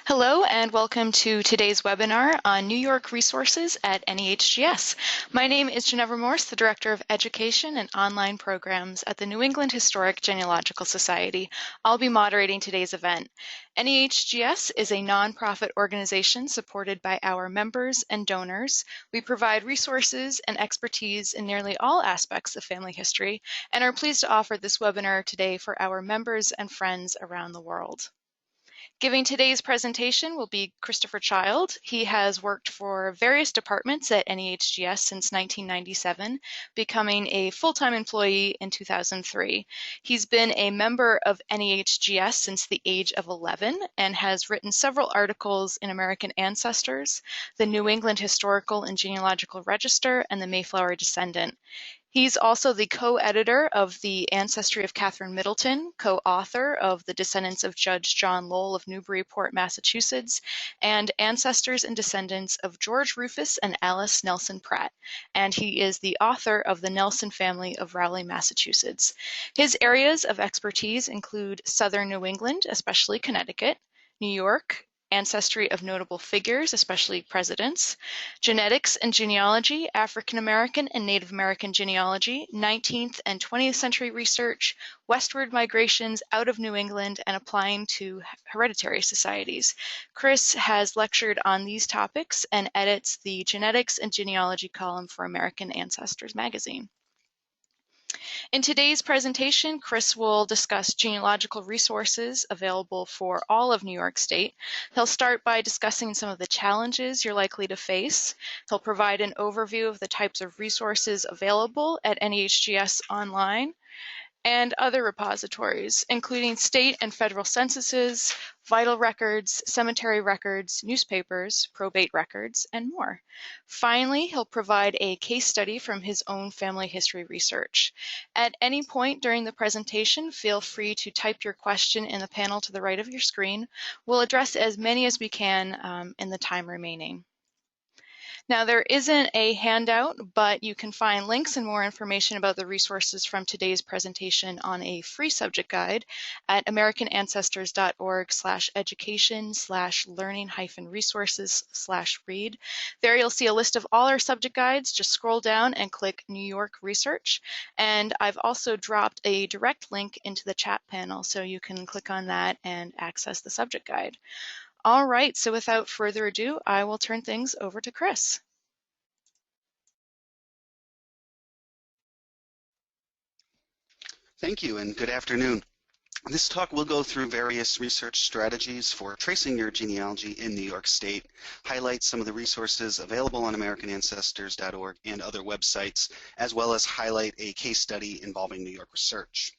Hello and welcome to today's webinar on New York resources at NEHGS. My name is Ginevra Morse, the Director of Education and Online Programs at the New England Historic Genealogical Society. I'll be moderating today's event. NEHGS is a nonprofit organization supported by our members and donors. We provide resources and expertise in nearly all aspects of family history and are pleased to offer this webinar today for our members and friends around the world. Giving today's presentation will be Christopher Child. He has worked for various departments at NEHGS since 1997, becoming a full-time employee in 2003. He's been a member of NEHGS since the age of 11 and has written several articles in American Ancestors, the New England Historical and Genealogical Register, and the Mayflower Descendant. He's also the co-editor of The Ancestry of Catherine Middleton, co-author of The Descendants of Judge John Lowell of Newburyport, Massachusetts, and Ancestors and Descendants of George Rufus and Alice Nelson Pratt. And he is the author of The Nelson Family of Rowley, Massachusetts. His areas of expertise include Southern New England, especially Connecticut, New York, ancestry of notable figures, especially presidents, genetics and genealogy, African American and Native American genealogy, 19th and 20th century research, westward migrations out of New England, and applying to hereditary societies. Chris has lectured on these topics and edits the genetics and genealogy column for American Ancestors magazine. In today's presentation, Chris will discuss genealogical resources available for all of New York State. He'll start by discussing some of the challenges you're likely to face. He'll provide an overview of the types of resources available at NEHGS Online and other repositories, including state and federal censuses, vital records, cemetery records, newspapers, probate records, and more. Finally, he'll provide a case study from his own family history research. At any point during the presentation, feel free to type your question in the panel to the right of your screen. We'll address as many as we can in the time remaining. Now, there isn't a handout, but you can find links and more information about the resources from today's presentation on a free subject guide at americanancestors.org/education/learning-resources/read. There you'll see a list of all our subject guides. Just scroll down and click New York Research. And I've also dropped a direct link into the chat panel, so you can click on that and access the subject guide. All right, so without further ado, I will turn things over to Chris. Thank you and good afternoon. This talk will go through various research strategies for tracing your genealogy in New York State, highlight some of the resources available on americanancestors.org and other websites, as well as highlight a case study involving New York research.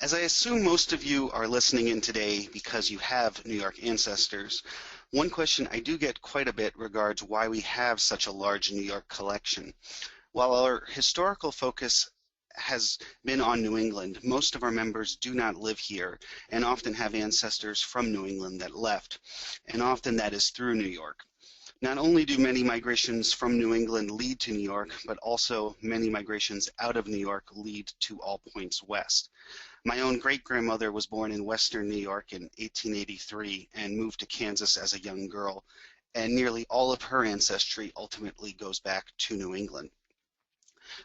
As I assume most of you are listening in today because you have New York ancestors, one question I do get quite a bit regards why we have such a large New York collection. While our historical focus has been on New England, most of our members do not live here and often have ancestors from New England that left, and often that is through New York. Not only do many migrations from New England lead to New York, but also many migrations out of New York lead to all points west. My own great-grandmother was born in Western New York in 1883 and moved to Kansas as a young girl, and nearly all of her ancestry ultimately goes back to New England.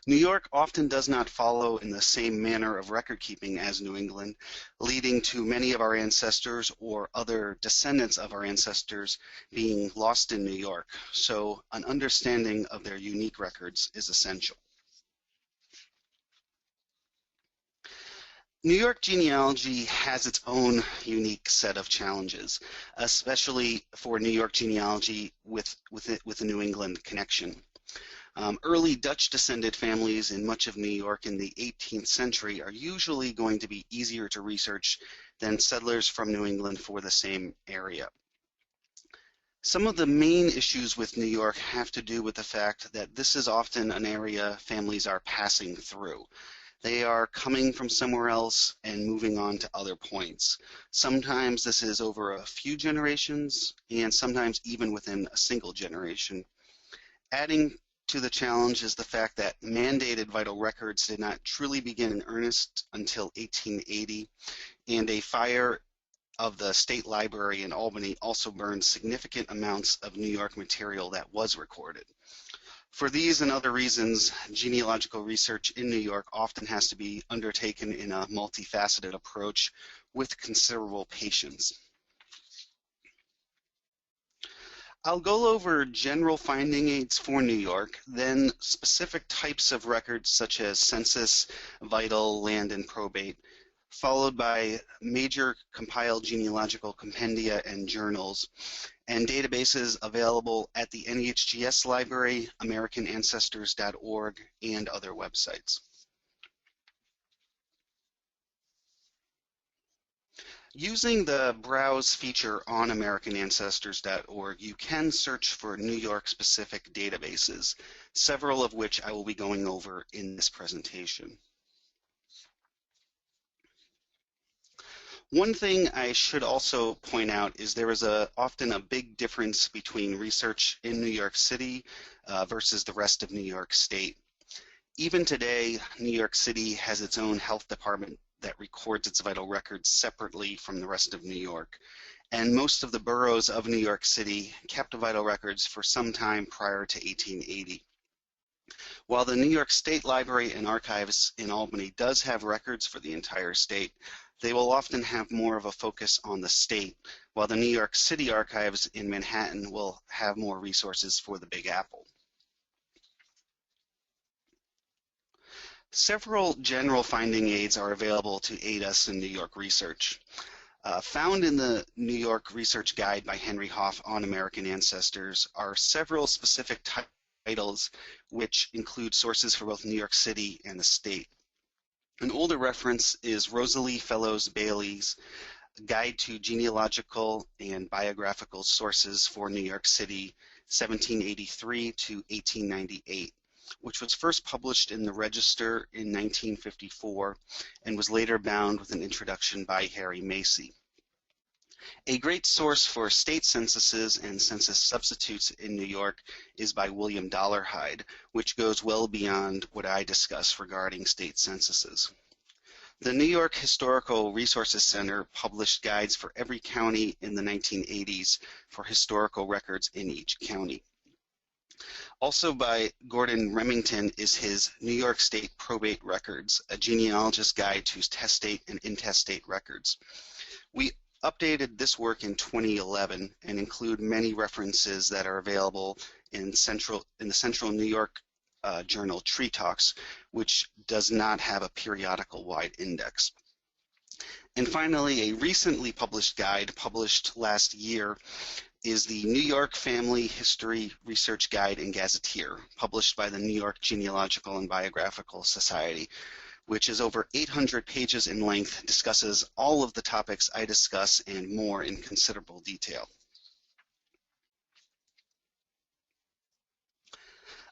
New York often does not follow in the same manner of record keeping as New England, leading to many of our ancestors or other descendants of our ancestors being lost in New York, so an understanding of their unique records is essential. New York genealogy has its own unique set of challenges, especially for New York genealogy with a New England connection. Early Dutch-descended families in much of New York in the 18th century are usually going to be easier to research than settlers from New England for the same area. Some of the main issues with New York have to do with the fact that this is often an area families are passing through. They are coming from somewhere else and moving on to other points. Sometimes this is over a few generations, and sometimes even within a single generation. Adding to the challenge is the fact that mandated vital records did not truly begin in earnest until 1880. and a fire of the State Library in Albany also burned significant amounts of New York material that was recorded. For these and other reasons, genealogical research in New York often has to be undertaken in a multifaceted approach with considerable patience. I'll go over general finding aids for New York, then specific types of records such as census, vital, land, and probate, followed by major compiled genealogical compendia and journals, and databases available at the NEHGS library, AmericanAncestors.org, and other websites. Using the Browse feature on AmericanAncestors.org, you can search for New York-specific databases, several of which I will be going over in this presentation. One thing I should also point out is there is often a big difference between research in New York City versus the rest of New York State. Even today, New York City has its own health department that records its vital records separately from the rest of New York. And most of the boroughs of New York City kept vital records for some time prior to 1880. While the New York State Library and Archives in Albany does have records for the entire state, they will often have more of a focus on the state, while the New York City Archives in Manhattan will have more resources for the Big Apple. Several general finding aids are available to aid us in New York research. Found in the New York Research Guide by Henry Hoff on American Ancestors are several specific titles which include sources for both New York City and the state. An older reference is Rosalie Fellows Bailey's Guide to Genealogical and Biographical Sources for New York City, 1783 to 1898, which was first published in the Register in 1954 and was later bound with an introduction by Harry Macy. A great source for state censuses and census substitutes in New York is by William Dollarhide, which goes well beyond what I discuss regarding state censuses. The New York Historical Resources Center published guides for every county in the 1980s for historical records in each county. Also by Gordon Remington is his New York State Probate Records, a genealogist's guide to testate and intestate records. We updated this work in 2011 and include many references that are available in the Central New York journal Tree Talks, which does not have a periodical-wide index. And finally, a recently published guide published last year is the New York Family History Research Guide and Gazetteer, published by the New York Genealogical and Biographical Society, which is over 800 pages in length, discusses all of the topics I discuss and more in considerable detail.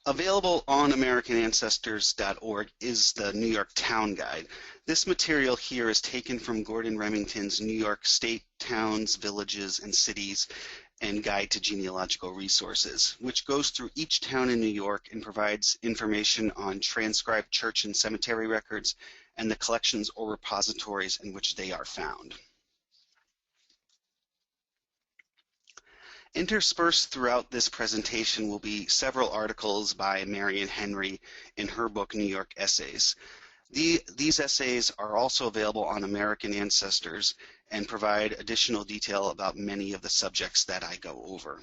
Available on AmericanAncestors.org is the New York Town Guide. This material here is taken from Gordon Remington's New York State Towns, Villages, and Cities and Guide to Genealogical Resources, which goes through each town in New York and provides information on transcribed church and cemetery records and the collections or repositories in which they are found. Interspersed throughout this presentation will be several articles by Marion Henry in her book, New York Essays. These essays are also available on American Ancestors and provide additional detail about many of the subjects that I go over.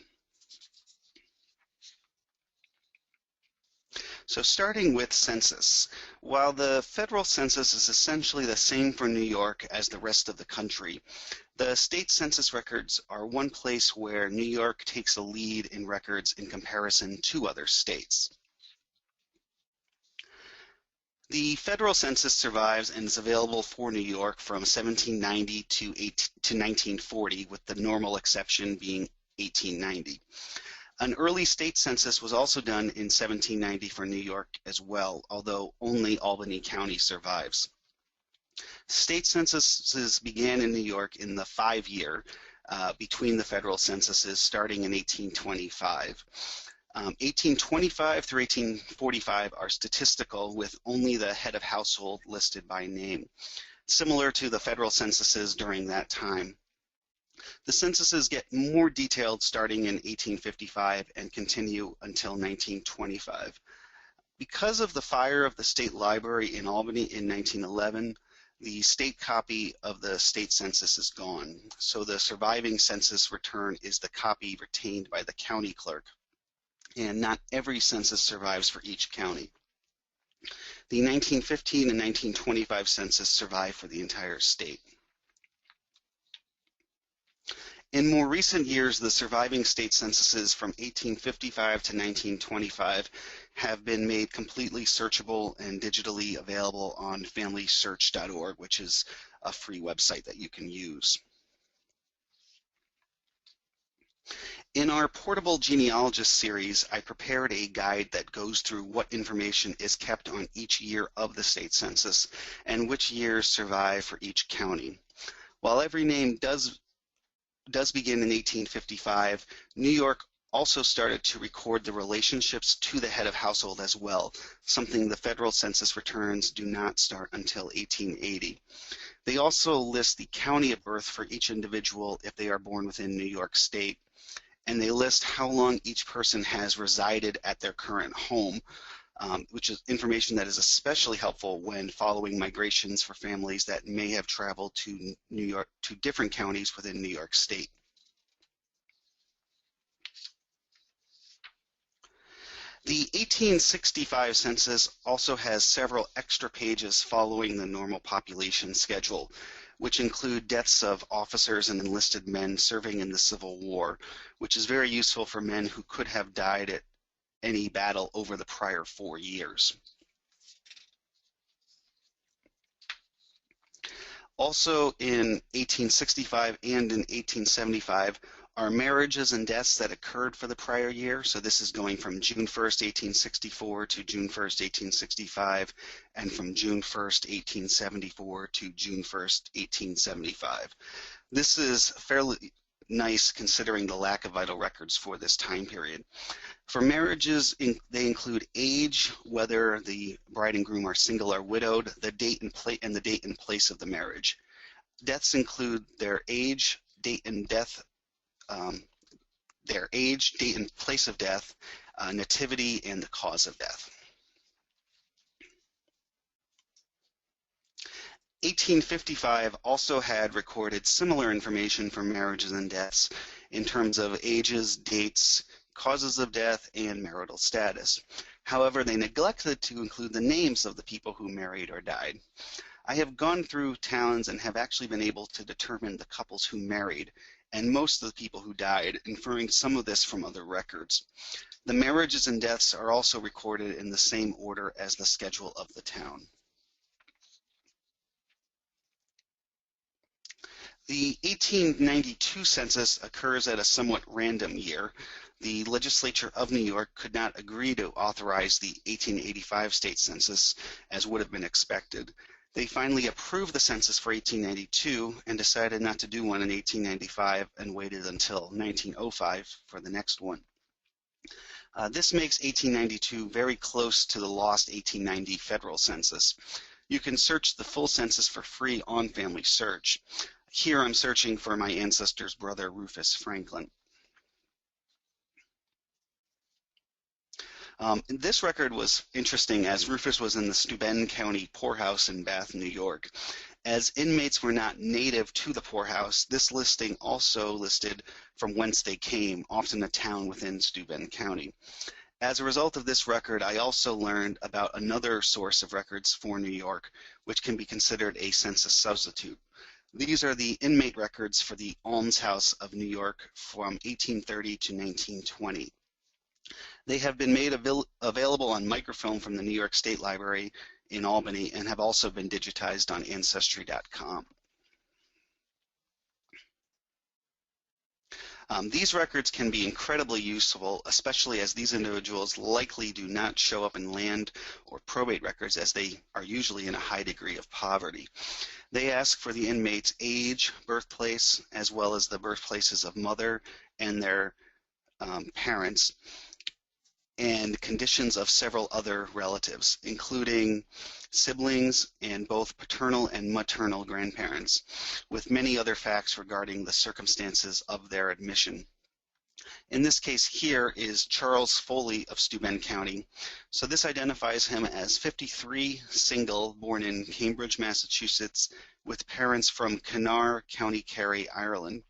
So starting with census. While the federal census is essentially the same for New York as the rest of the country, the state census records are one place where New York takes a lead in records in comparison to other states. The federal census survives and is available for New York from 1790 to 1940, with the normal exception being 1890. An early state census was also done in 1790 for New York as well, although only Albany County survives. State censuses began in New York in the 5-year between the federal censuses starting in 1825. 1825 through 1845 are statistical with only the head of household listed by name. similar to the federal censuses during that time. The censuses get more detailed starting in 1855 and continue until 1925. Because of the fire of the State Library in Albany in 1911, the state copy of the state census is gone. So the surviving census return is the copy retained by the county clerk. And not every census survives for each county. The 1915 and 1925 census survive for the entire state. In more recent years, the surviving state censuses from 1855 to 1925 have been made completely searchable and digitally available on FamilySearch.org, which is a free website that you can use. In our Portable Genealogist series, I prepared a guide that goes through what information is kept on each year of the state census and which years survive for each county. While every name does begin in 1855, New York also started to record the relationships to the head of household as well, something the federal census returns do not start until 1880. They also list the county of birth for each individual if they are born within New York State, and they list how long each person has resided at their current home, which is information that is especially helpful when following migrations for families that may have traveled to New York, to different counties within New York State. The 1865 census also has several extra pages following the normal population schedule, which include deaths of officers and enlisted men serving in the Civil War, which is very useful for men who could have died at any battle over the prior 4 years. Also in 1865 and in 1875 are marriages and deaths that occurred for the prior year. So this is going from June 1st, 1864 to June 1st, 1865, and from June 1st, 1874 to June 1st, 1875. This is fairly nice considering the lack of vital records for this time period. For marriages, they include age, whether the bride and groom are single or widowed, the date and place of the marriage. Deaths include their age, date and death, date and place of death, nativity, and the cause of death. 1855 also had recorded similar information for marriages and deaths in terms of ages, dates, causes of death, and marital status. However, they neglected to include the names of the people who married or died. I have gone through towns and have actually been able to determine the couples who married and most of the people who died, inferring some of this from other records. The marriages and deaths are also recorded in the same order as the schedule of the town. The 1892 census occurs at a somewhat random year. The legislature of New York could not agree to authorize the 1885 state census, as would have been expected. They finally approved the census for 1892 and decided not to do one in 1895 and waited until 1905 for the next one. This makes 1892 very close to the lost 1890 federal census. You can search the full census for free on Family Search. Here I'm searching for my ancestor's brother, Rufus Franklin. This record was interesting as Rufus was in the Steuben County poorhouse in Bath, New York. As inmates were not native to the poorhouse, this listing also listed from whence they came, often a town within Steuben County. As a result of this record, I also learned about another source of records for New York, which can be considered a census substitute. These are the inmate records for the Almshouse of New York from 1830 to 1920. They have been made available on microfilm from the New York State Library in Albany and have also been digitized on Ancestry.com. These records can be incredibly useful, especially as these individuals likely do not show up in land or probate records as they are usually in a high degree of poverty. They ask for the inmate's age, birthplace, as well as the birthplaces of mother and their parents. and conditions of several other relatives, including siblings and both paternal and maternal grandparents, with many other facts regarding the circumstances of their admission. In this case here is Charles Foley of Steuben County. So this identifies him as 53, single, born in Cambridge, Massachusetts, with parents from Kinnar, County Kerry, Ireland.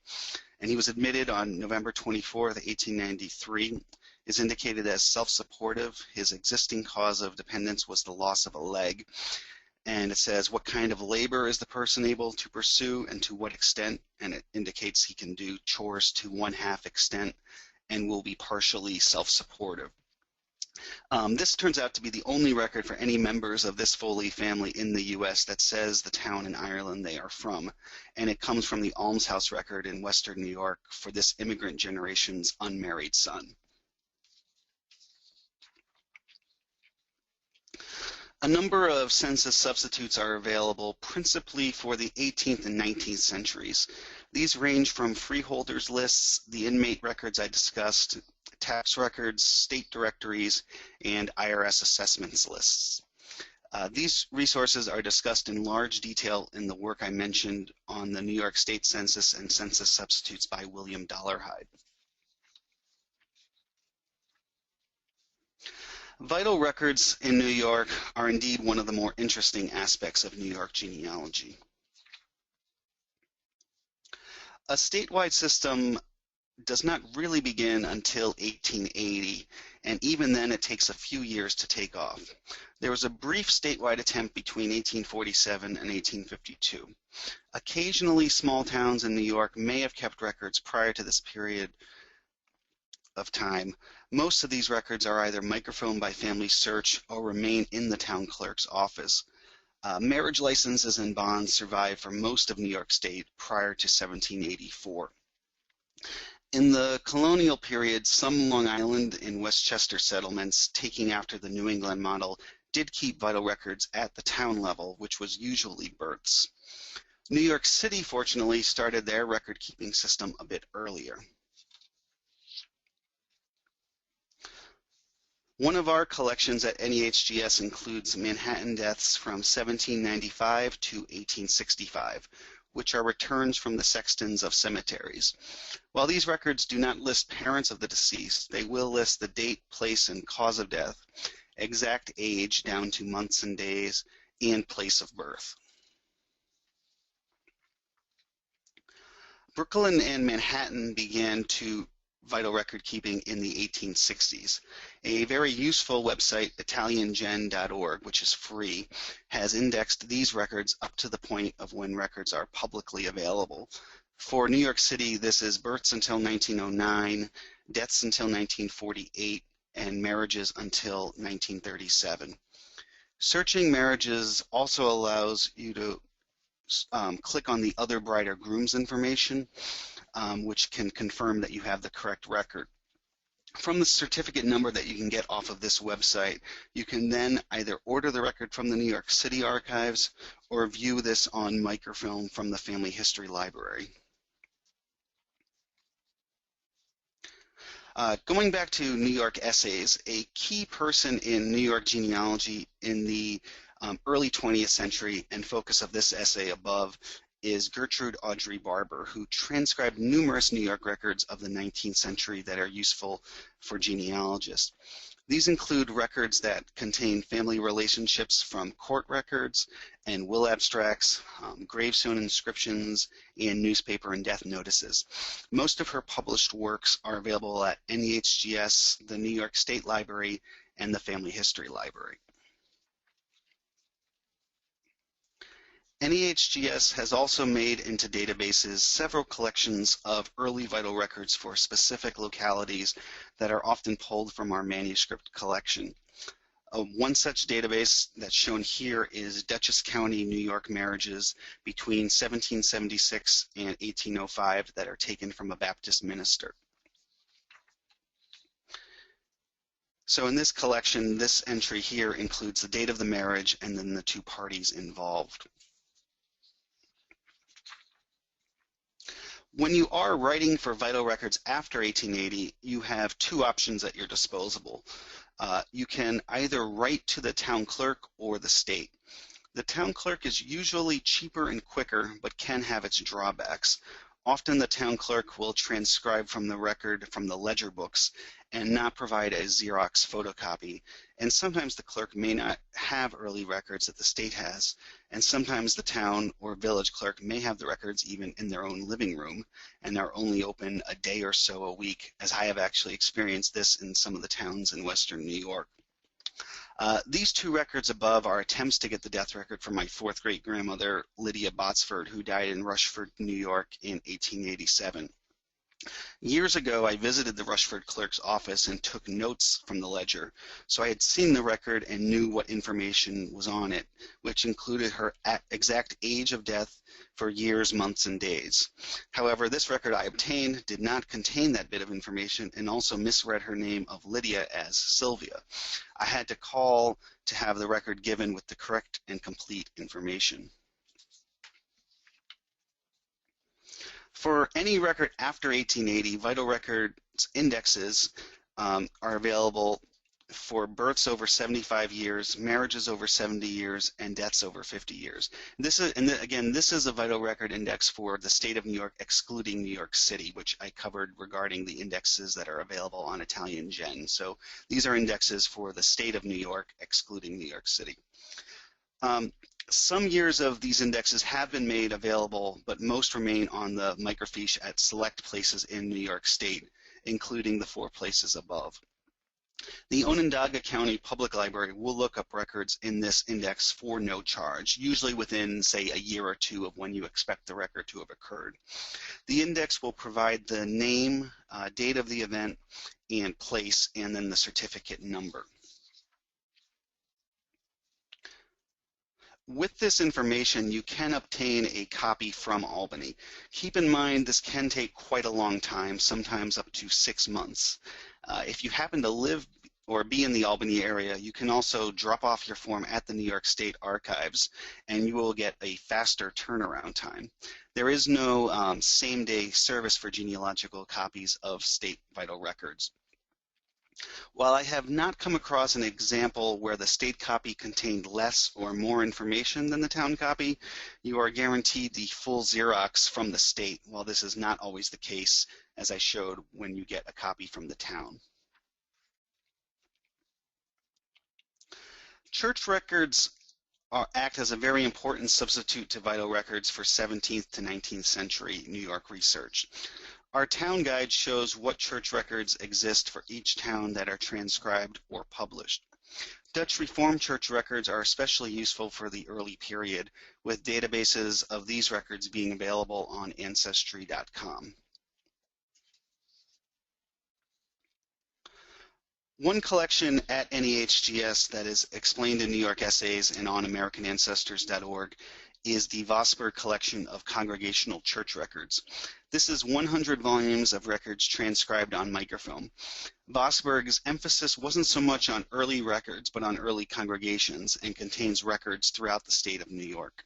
And he was admitted on November 24th, 1893, is indicated as self-supportive. His existing cause of dependence was the loss of a leg. And it says what kind of labor is the person able to pursue and to what extent, and it indicates he can do chores to 1/2 extent and will be partially self-supportive. This turns out to be the only record for any members of this Foley family in the U.S. that says the town in Ireland they are from, and it comes from the almshouse record in Western New York for this immigrant generation's unmarried son. A number of census substitutes are available principally for the 18th and 19th centuries. These range from freeholders lists, the inmate records I discussed, tax records, state directories, and IRS assessments lists. These resources are discussed in large detail in the work I mentioned on the New York State Census and Census Substitutes by William Dollarhide. Vital records in New York are indeed one of the more interesting aspects of New York genealogy. A statewide system does not really begin until 1880, and even then it takes a few years to take off. There was a brief statewide attempt between 1847 and 1852. Occasionally, small towns in New York may have kept records prior to this period of time. Most of these records are either microfilmed by Family Search or remain in the town clerk's office. Marriage licenses and bonds survived for most of New York State prior to 1784. In the colonial period, some Long Island and Westchester settlements, taking after the New England model, did keep vital records at the town level, which was usually births. New York City, fortunately, started their record-keeping system a bit earlier. One of our collections at NEHGS includes Manhattan deaths from 1795 to 1865, which are returns from the sextons of cemeteries. While these records do not list parents of the deceased, they will list the date, place, and cause of death, exact age down to months and days, and place of birth. Brooklyn and Manhattan began to vital record keeping in the 1860s. A very useful website, italiangen.org, which is free, has indexed these records up to the point of when records are publicly available. For New York City, this is births until 1909, deaths until 1948, and marriages until 1937. Searching marriages also allows you to click on the other bride or groom's information, which can confirm that you have the correct record. From the certificate number that you can get off of this website, you can then either order the record from the New York City archives or view this on microfilm from the Family History Library. Going back to New York essays, a key person in New York genealogy in the early 20th century, and focus of this essay above, is Gertrude Audrey Barber, who transcribed numerous New York records of the 19th century that are useful for genealogists. These include records that contain family relationships from court records and will abstracts, gravestone inscriptions, and newspaper and death notices. Most of her published works are available at NEHGS, the New York State Library, and the Family History Library. NEHGS has also made into databases several collections of early vital records for specific localities that are often pulled from our manuscript collection. One such database that's shown here is Dutchess County, New York marriages between 1776 and 1805 that are taken from a Baptist minister. So in this collection, this entry here includes the date of the marriage and then the two parties involved. When you are writing for vital records after 1880, you have two options at your disposal. You can either write to the town clerk or the state. The town clerk is usually cheaper and quicker, but can have its drawbacks. Often the town clerk will transcribe from the record from the ledger books and not provide a Xerox photocopy. And sometimes the clerk may not have early records that the state has. And sometimes the town or village clerk may have the records even in their own living room and are only open a day or so a week, as I have actually experienced this in some of the towns in Western New York. These two records above are attempts to get the death record from my fourth great grandmother, Lydia Botsford, who died in Rushford, New York in 1887. Years ago, I visited the Rushford clerk's office and took notes from the ledger, so I had seen the record and knew what information was on it, which included her exact age of death for years, months, and days. However, this record I obtained did not contain that bit of information and also misread her name of Lydia as Sylvia. I had to call to have the record given with the correct and complete information. For any record after 1880, vital records indexes are available for births over 75 years, marriages over 70 years, and deaths over 50 years. This is, again, this is a vital record index for the state of New York, excluding New York City, which I covered regarding the indexes that are available on Italian Gen. So these are indexes for the state of New York, excluding New York City. Some years of these indexes have been made available, but most remain on the microfiche at select places in New York State, including the 4 places above. The Onondaga County Public Library will look up records in this index for no charge, usually within, say, a year or 2 of when you expect the record to have occurred. The index will provide the name, date of the event, and place, and then the certificate number. With this information, you can obtain a copy from Albany. Keep in mind this can take quite a long time, sometimes up to 6 months. If you happen to live or be in the Albany area, you can also drop off your form at the New York State Archives and you will get a faster turnaround time. There is no same-day service for genealogical copies of state vital records. While I have not come across an example where the state copy contained less or more information than the town copy, you are guaranteed the full Xerox from the state, while this is not always the case, as I showed when you get a copy from the town. Church records act as a very important substitute to vital records for 17th to 19th century New York research. Our town guide shows what church records exist for each town that are transcribed or published. Dutch Reformed church records are especially useful for the early period, with databases of these records being available on Ancestry.com. One collection at NEHGS that is explained in New York Essays and on AmericanAncestors.org is the Vosburgh collection of congregational church records. This is 100 volumes of records transcribed on microfilm. Vosburgh's emphasis wasn't so much on early records, but on early congregations, and contains records throughout the state of New York.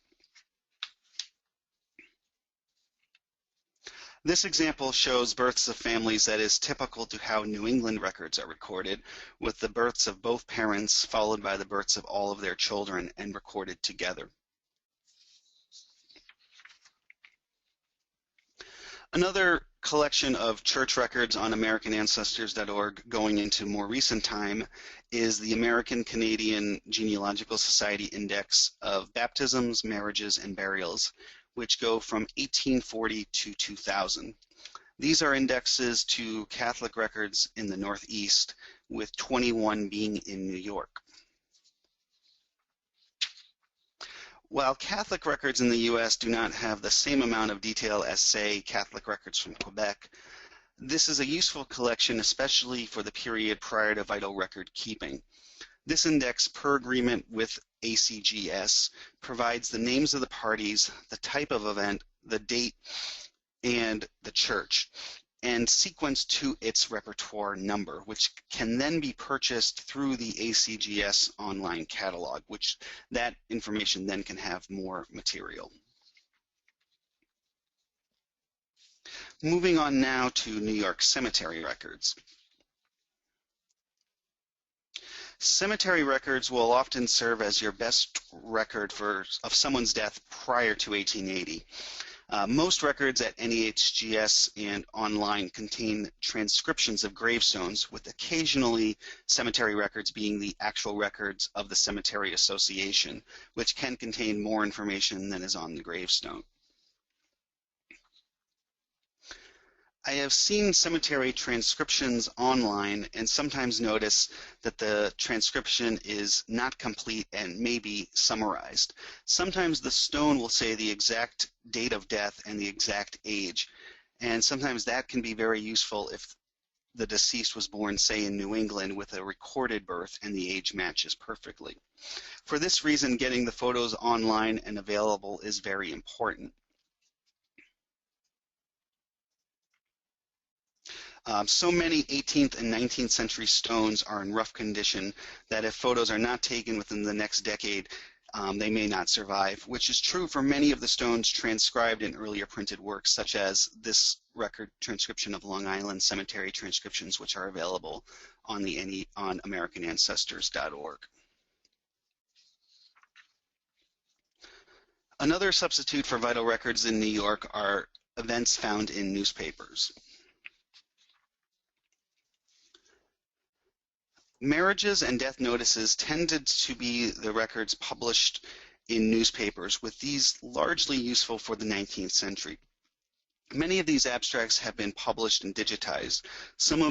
This example shows births of families that is typical to how New England records are recorded, with the births of both parents followed by the births of all of their children and recorded together. Another collection of church records on AmericanAncestors.org going into more recent time is the American Canadian Genealogical Society Index of Baptisms, Marriages, and Burials, which go from 1840 to 2000. These are indexes to Catholic records in the Northeast, with 21 being in New York. While Catholic records in the U.S. do not have the same amount of detail as, say, Catholic records from Quebec, this is a useful collection, especially for the period prior to vital record keeping. This index, per agreement with ACGS, provides the names of the parties, the type of event, the date, and the church, and sequence to its repertoire number, which can then be purchased through the ACGS online catalog, which that information then can have more material. Moving on now to New York cemetery records. Cemetery records will often serve as your best record of someone's death prior to 1880. Most records at NEHGS and online contain transcriptions of gravestones, with occasionally cemetery records being the actual records of the Cemetery Association, which can contain more information than is on the gravestone. I have seen cemetery transcriptions online and sometimes notice that the transcription is not complete and may be summarized. Sometimes the stone will say the exact date of death and the exact age, and sometimes that can be very useful if the deceased was born, say, in New England with a recorded birth and the age matches perfectly. For this reason, getting the photos online and available is very important. So many 18th and 19th century stones are in rough condition that if photos are not taken within the next decade, they may not survive, which is true for many of the stones transcribed in earlier printed works, such as this record transcription of Long Island cemetery transcriptions, which are available on AmericanAncestors.org. Another substitute for vital records in New York are events found in newspapers. Marriages and death notices tended to be the records published in newspapers, with these largely useful for the 19th century. Many of these abstracts have been published and digitized. Some are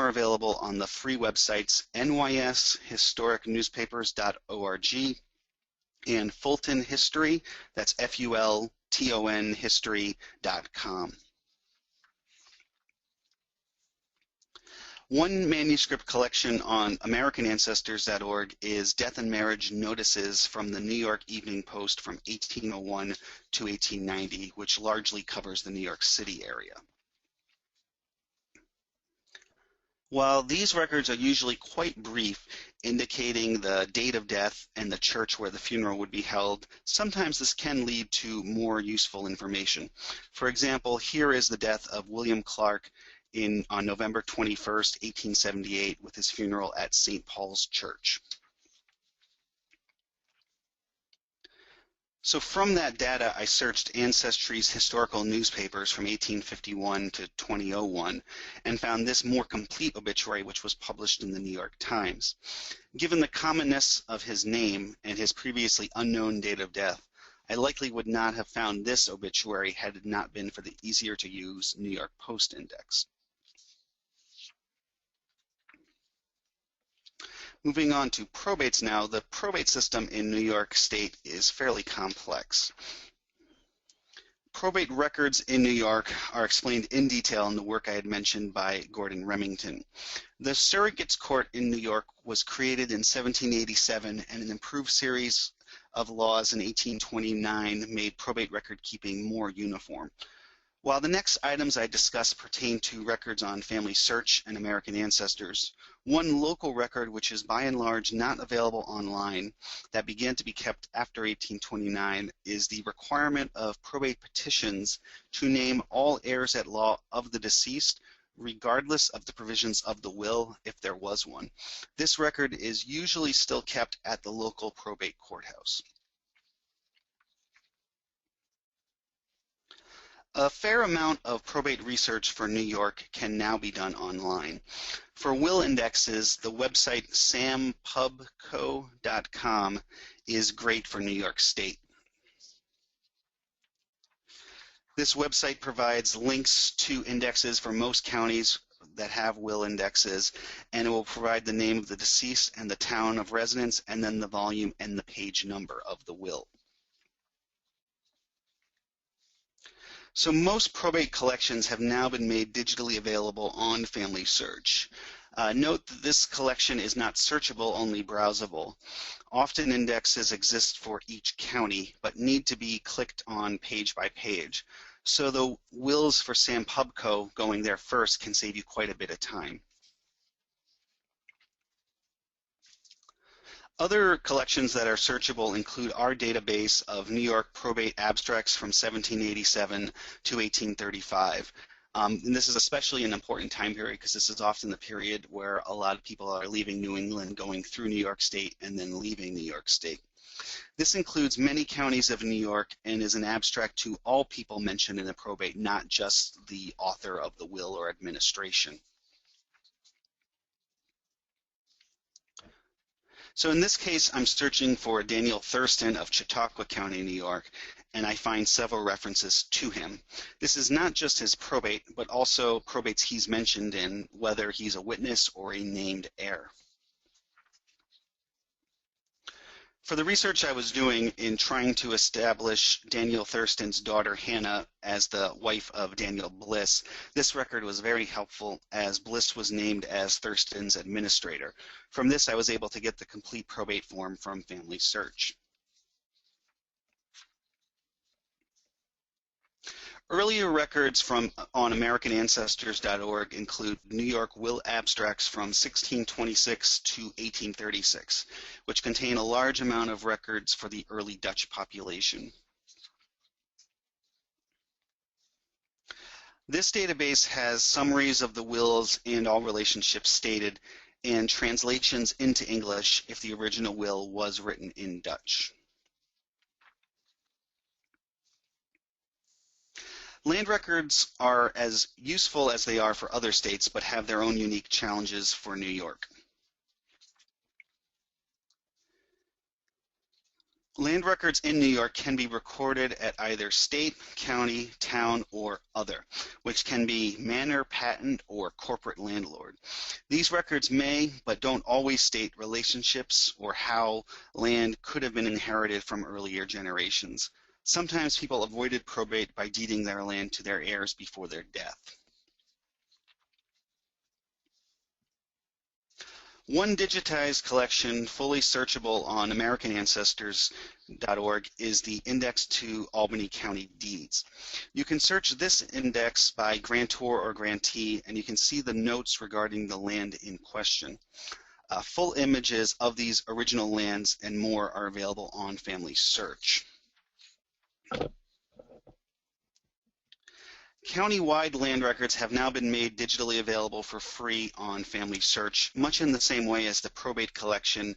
available on the free websites nyshistoricnewspapers.org and Fulton History, that's Fulton history.com. One manuscript collection on AmericanAncestors.org is Death and Marriage Notices from the New York Evening Post from 1801 to 1890, which largely covers the New York City area. While these records are usually quite brief, indicating the date of death and the church where the funeral would be held, sometimes this can lead to more useful information. For example, here is the death of William Clark on November 21st, 1878, with his funeral at St. Paul's Church. So from that data, I searched Ancestry's historical newspapers from 1851 to 2001 and found this more complete obituary, which was published in the New York Times. Given the commonness of his name and his previously unknown date of death, I likely would not have found this obituary had it not been for the easier-to-use New York Post Index. Moving on to probates now, the probate system in New York State is fairly complex. Probate records in New York are explained in detail in the work I had mentioned by Gordon Remington. The Surrogates Court in New York was created in 1787, and an improved series of laws in 1829 made probate record keeping more uniform. While the next items I discuss pertain to records on family search and American ancestors, one local record which is by and large not available online that began to be kept after 1829 is the requirement of probate petitions to name all heirs at law of the deceased, regardless of the provisions of the will, if there was one. This record is usually still kept at the local probate courthouse. A fair amount of probate research for New York can now be done online. For will indexes, the website sampubco.com is great for New York State. This website provides links to indexes for most counties that have will indexes, and it will provide the name of the deceased and the town of residence, and then the volume and the page number of the will. So most probate collections have now been made digitally available on Family Search. Note that this collection is not searchable, only browsable. Often indexes exist for each county, but need to be clicked on page by page. So the wills for Sam Pubco going there first can save you quite a bit of time. Other collections that are searchable include our database of New York probate abstracts from 1787 to 1835. And this is especially an important time period because this is often the period where a lot of people are leaving New England, going through New York State, and then leaving New York State. This includes many counties of New York and is an abstract to all people mentioned in the probate, not just the author of the will or administration. So in this case, I'm searching for Daniel Thurston of Chautauqua County, New York, and I find several references to him. This is not just his probate, but also probates he's mentioned in, whether he's a witness or a named heir. For the research I was doing in trying to establish Daniel Thurston's daughter Hannah as the wife of Daniel Bliss, this record was very helpful as Bliss was named as Thurston's administrator. From this, I was able to get the complete probate form from Family Search. Earlier records on AmericanAncestors.org include New York will abstracts from 1626 to 1836, which contain a large amount of records for the early Dutch population. This database has summaries of the wills and all relationships stated and translations into English if the original will was written in Dutch. Land records are as useful as they are for other states, but have their own unique challenges for New York. Land records in New York can be recorded at either state, county, town, or other, which can be manor, patent, or corporate landlord. These records may, but don't always state relationships or how land could have been inherited from earlier generations. Sometimes people avoided probate by deeding their land to their heirs before their death. One digitized collection fully searchable on AmericanAncestors.org is the Index to Albany County Deeds. You can search this index by grantor or grantee, and you can see the notes regarding the land in question. Full images of these original lands and more are available on Family Search. County-wide land records have now been made digitally available for free on Family Search, much in the same way as the probate collection,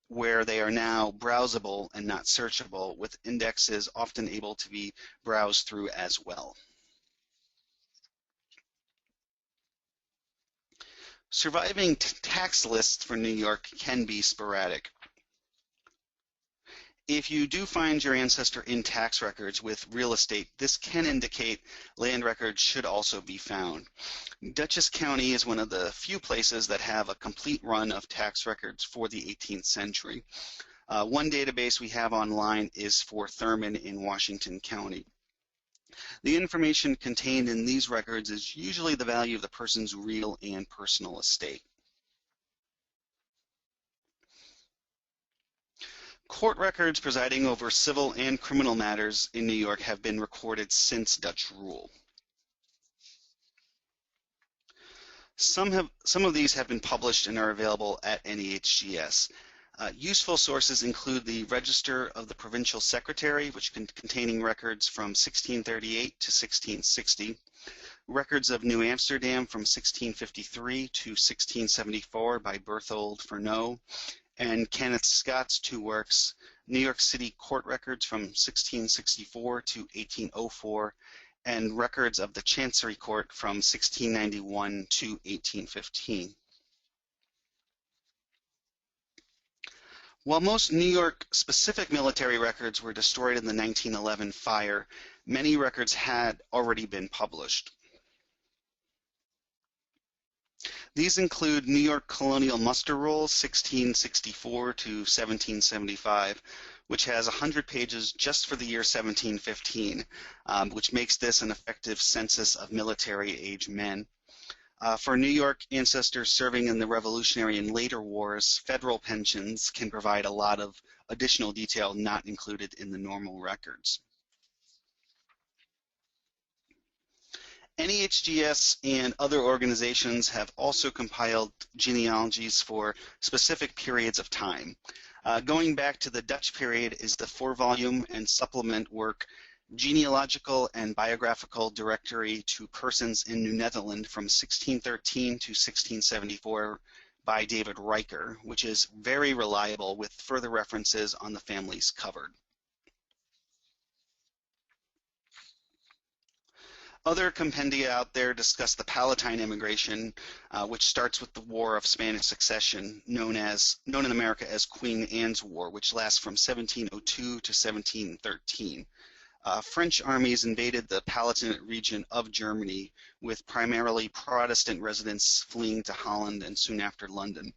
where they are now browsable and not searchable, with indexes often able to be browsed through as well. Surviving tax lists for New York can be sporadic. If you do find your ancestor in tax records with real estate, this can indicate land records should also be found. Dutchess County is one of the few places that have a complete run of tax records for the 18th century. One database we have online is for Thurman in Washington County. The information contained in these records is usually the value of the person's real and personal estate. Court records presiding over civil and criminal matters in New York have been recorded since Dutch rule. Some of these have been published and are available at NEHGS. Useful sources include the Register of the Provincial Secretary, which containing records from 1638 to 1660, records of New Amsterdam from 1653 to 1674 by Berthold Furneaux, and Kenneth Scott's two works, New York City Court Records from 1664 to 1804, and records of the Chancery Court from 1691 to 1815. While most New York-specific military records were destroyed in the 1911 fire, many records had already been published. These include New York Colonial Muster Rolls 1664 to 1775, which has 100 pages just for the year 1715, which makes this an effective census of military-age men. For New York ancestors serving in the Revolutionary and later wars, federal pensions can provide a lot of additional detail not included in the normal records. NEHGS and other organizations have also compiled genealogies for specific periods of time. Going back to the Dutch period is the 4-volume and supplement work Genealogical and Biographical Directory to Persons in New Netherland from 1613 to 1674 by David Riker, which is very reliable with further references on the families covered. Other compendia out there discuss the Palatine immigration, which starts with the War of Spanish Succession, known in America as Queen Anne's War, which lasts from 1702 to 1713. French armies invaded the Palatinate region of Germany, with primarily Protestant residents fleeing to Holland and soon after London.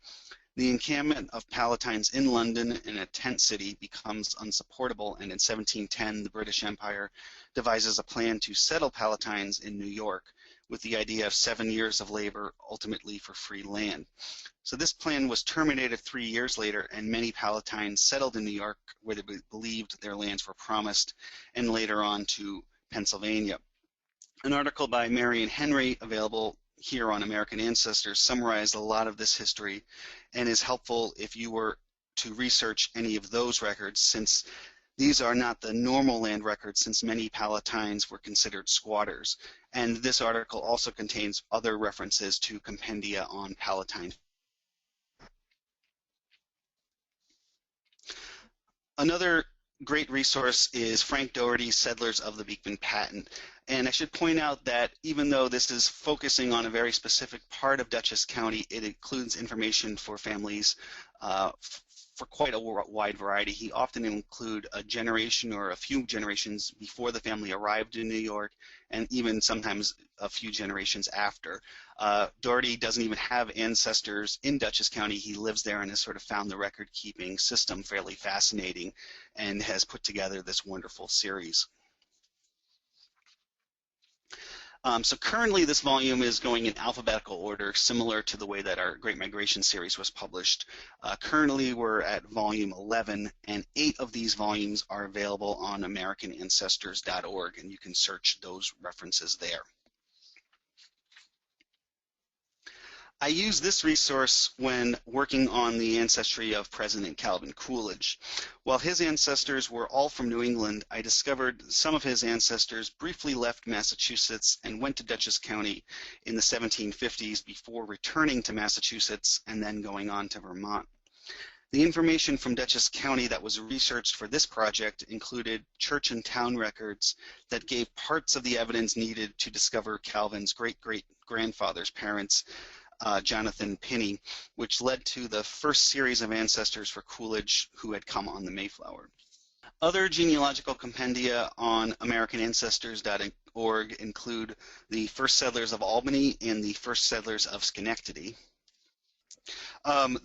The encampment of Palatines in London in a tent city becomes unsupportable, and in 1710 the British Empire devises a plan to settle Palatines in New York with the idea of 7 years of labor, ultimately for free land. So this plan was terminated 3 years later, and many Palatines settled in New York where they believed their lands were promised, and later on to Pennsylvania. An article by Marion Henry, available here on American Ancestors, summarized a lot of this history and is helpful if you were to research any of those records, since these are not the normal land records, since many Palatines were considered squatters. And this article also contains other references to compendia on Palatine. Another great resource is Frank Doherty's Settlers of the Beekman Patent. And I should point out that even though this is focusing on a very specific part of Dutchess County, it includes information for families for quite a wide variety. He often include a generation or a few generations before the family arrived in New York, and even sometimes a few generations after. Doherty doesn't even have ancestors in Dutchess County. He lives there and has sort of found the record-keeping system fairly fascinating and has put together this wonderful series. So currently this volume is going in alphabetical order, similar to the way that our Great Migration series was published. Currently we're at volume 11, and 8 of these volumes are available on americanancestors.org, and you can search those references there. I use this resource when working on the ancestry of President Calvin Coolidge. While his ancestors were all from New England, I discovered some of his ancestors briefly left Massachusetts and went to Dutchess County in the 1750s before returning to Massachusetts and then going on to Vermont. The information from Dutchess County that was researched for this project included church and town records that gave parts of the evidence needed to discover Calvin's great-great-grandfather's parents, Jonathan Pinney, which led to the first series of ancestors for Coolidge who had come on the Mayflower. Other genealogical compendia on americanancestors.org include the First Settlers of Albany and the First Settlers of Schenectady.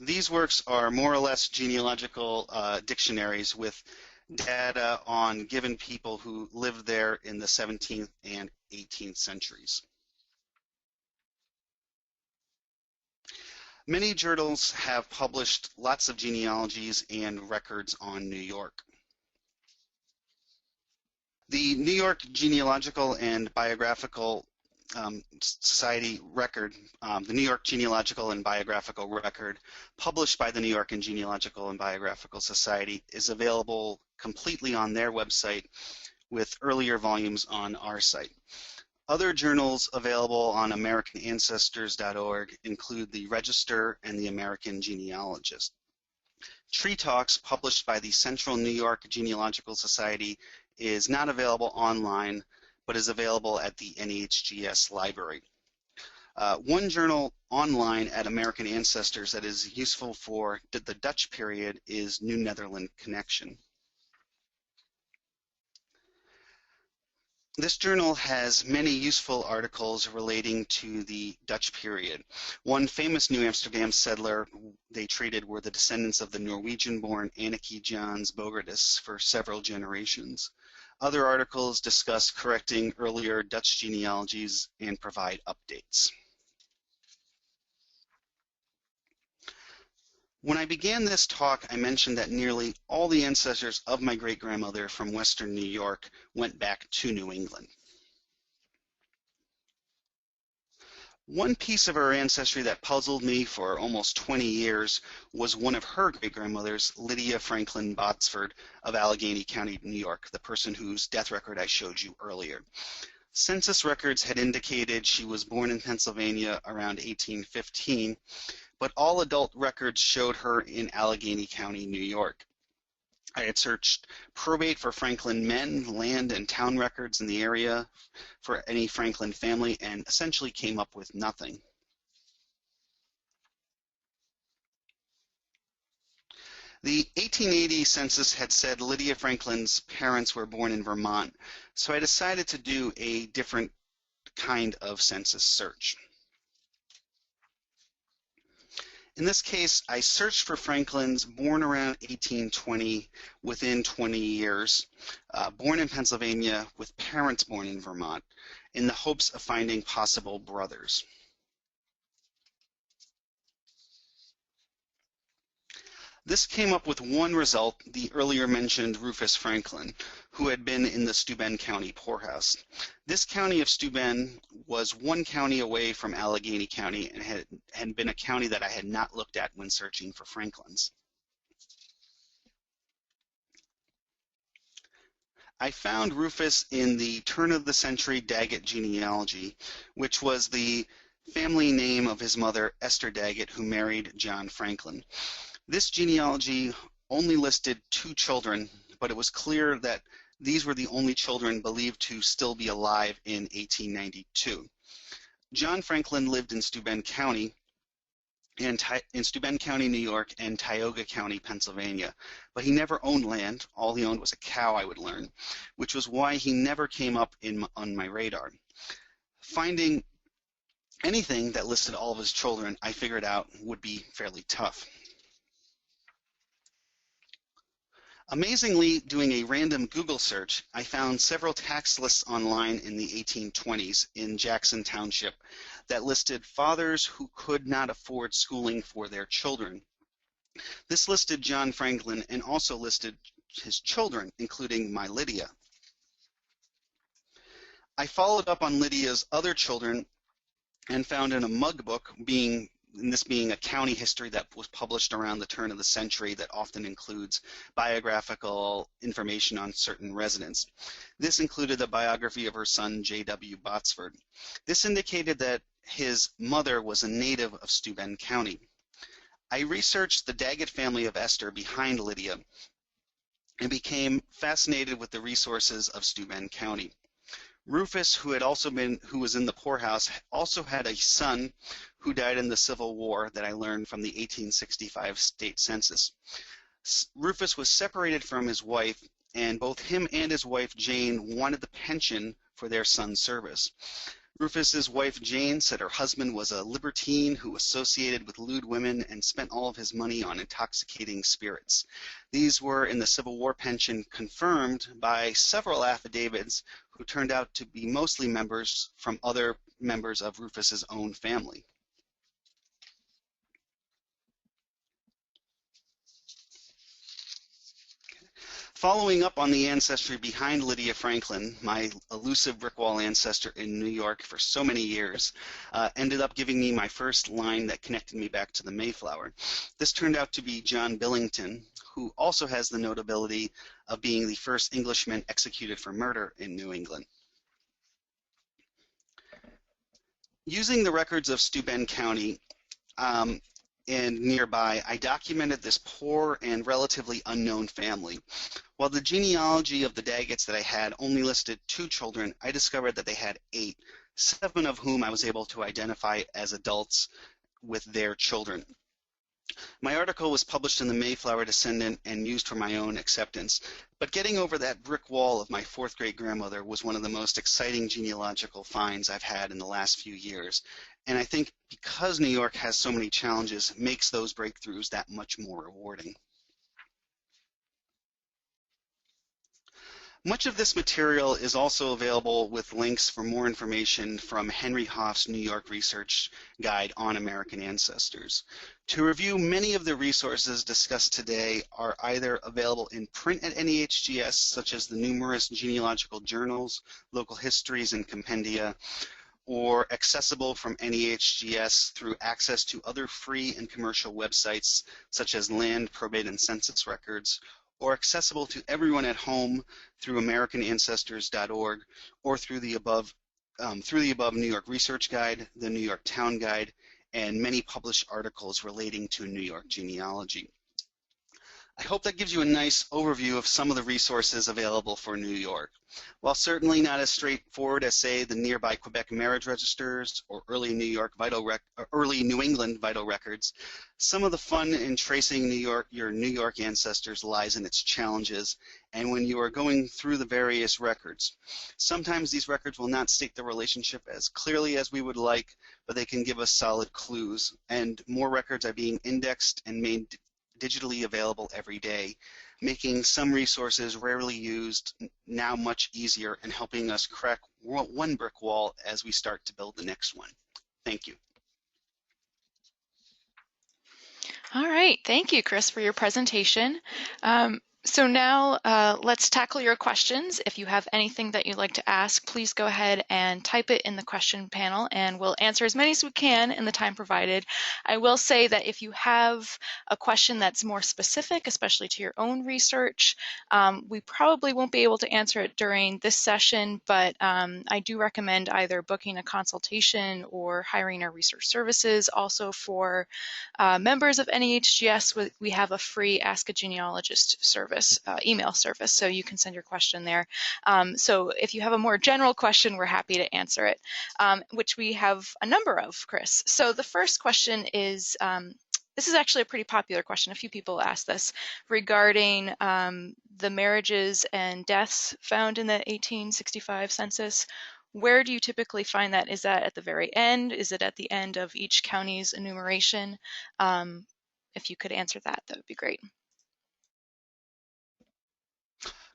These works are more or less genealogical dictionaries with data on given people who lived there in the 17th and 18th centuries. Many journals have published lots of genealogies and records on New York. The New York Genealogical and Biographical Society record, the New York Genealogical and Biographical Record, published by the New York Genealogical and Biographical Society, is available completely on their website with earlier volumes on our site. Other journals available on americanancestors.org include the Register and the American Genealogist. Tree Talks, published by the Central New York Genealogical Society, is not available online, but is available at the NEHGS library. One journal online at American Ancestors that is useful for the Dutch period is New Netherland Connection. This journal has many useful articles relating to the Dutch period. One famous New Amsterdam settler they treated were the descendants of the Norwegian-born Anneke Jans Bogertus for several generations. Other articles discuss correcting earlier Dutch genealogies and provide updates. When I began this talk, I mentioned that nearly all the ancestors of my great-grandmother from Western New York went back to New England. One piece of her ancestry that puzzled me for almost 20 years was one of her great-grandmothers, Lydia Franklin Botsford of Allegheny County, New York, the person whose death record I showed you earlier. Census records had indicated she was born in Pennsylvania around 1815, but all adult records showed her in Allegheny County, New York. I had searched probate for Franklin men, land and town records in the area for any Franklin family, and essentially came up with nothing. The 1880 census had said Lydia Franklin's parents were born in Vermont, so I decided to do a different kind of census search. In this case, I searched for Franklins born around 1820 within 20 years, born in Pennsylvania with parents born in Vermont, in the hopes of finding possible brothers. This came up with one result, the earlier mentioned Rufus Franklin, who had been in the Steuben County poorhouse. This county of Steuben was one county away from Allegheny County and had been a county that I had not looked at when searching for Franklins. I found Rufus in the turn-of-the-century Daggett genealogy, which was the family name of his mother, Esther Daggett, who married John Franklin. This genealogy only listed 2 children, but it was clear that these were the only children believed to still be alive in 1892. John Franklin lived in Steuben County, New York, and Tioga County, Pennsylvania, but he never owned land. All he owned was a cow, I would learn, which was why he never came up on my radar. Finding anything that listed all of his children, I figured out would be fairly tough. Amazingly, doing a random Google search, I found several tax lists online in the 1820s in Jackson Township that listed fathers who could not afford schooling for their children. This listed John Franklin and also listed his children, including my Lydia. I followed up on Lydia's other children and found in a mug book, this being a county history that was published around the turn of the century that often includes biographical information on certain residents. This included the biography of her son, J.W. Botsford. This indicated that his mother was a native of Steuben County. I researched the Daggett family of Esther behind Lydia and became fascinated with the resources of Steuben County. Rufus, who was in the poorhouse, also had a son who died in the Civil War that I learned from the 1865 state census. Rufus was separated from his wife, and both him and his wife Jane wanted the pension for their son's service. Rufus's wife Jane said her husband was a libertine who associated with lewd women and spent all of his money on intoxicating spirits. These were in the Civil War pension confirmed by several affidavits who turned out to be mostly members from other members of Rufus's own family. Following up on the ancestry behind Lydia Franklin, my elusive brick wall ancestor in New York for so many years, ended up giving me my first line that connected me back to the Mayflower. This turned out to be John Billington, who also has the notability of being the first Englishman executed for murder in New England. Using the records of Steuben County and nearby, I documented this poor and relatively unknown family. While the genealogy of the Daggetts that I had only listed 2 children, I discovered that they had 8, 7 of whom I was able to identify as adults with their children. My article was published in the Mayflower Descendant and used for my own acceptance, but getting over that brick wall of my 4th great-grandmother was one of the most exciting genealogical finds I've had in the last few years, and I think because New York has so many challenges, makes those breakthroughs that much more rewarding. Much of this material is also available with links for more information from Henry Hoff's New York Research Guide on American Ancestors. To review, many of the resources discussed today are either available in print at NEHGS, such as the numerous genealogical journals, local histories, and compendia, or accessible from NEHGS through access to other free and commercial websites such as land, probate, and census records, or accessible to everyone at home through AmericanAncestors.org or through the above New York Research Guide, the New York Town Guide, and many published articles relating to New York genealogy. I hope that gives you a nice overview of some of the resources available for New York. While certainly not as straightforward as, say, the nearby Quebec marriage registers or early New England vital records, some of the fun in tracing your New York ancestors lies in its challenges and when you are going through the various records. Sometimes these records will not state the relationship as clearly as we would like, but they can give us solid clues, and more records are being indexed and made digitally available every day, making some resources rarely used now much easier and helping us crack one brick wall as we start to build the next one. Thank you. All right, thank you, Chris, for your presentation. So now let's tackle your questions. If you have anything that you'd like to ask, please go ahead and type it in the question panel and we'll answer as many as we can in the time provided. I will say that if you have a question that's more specific, especially to your own research, we probably won't be able to answer it during this session, but I do recommend either booking a consultation or hiring our research services. Also for members of NEHGS, we have a free Ask a Genealogist service, email service, so you can send your question there. So if you have a more general question, we're happy to answer it, which we have a number of, Chris. So the first question is, this is actually a pretty popular question. A few people asked this regarding the marriages and deaths found in the 1865 census. Where do you typically find that? Is that at the very end? Is it at the end of each county's enumeration? If you could answer that, that would be great.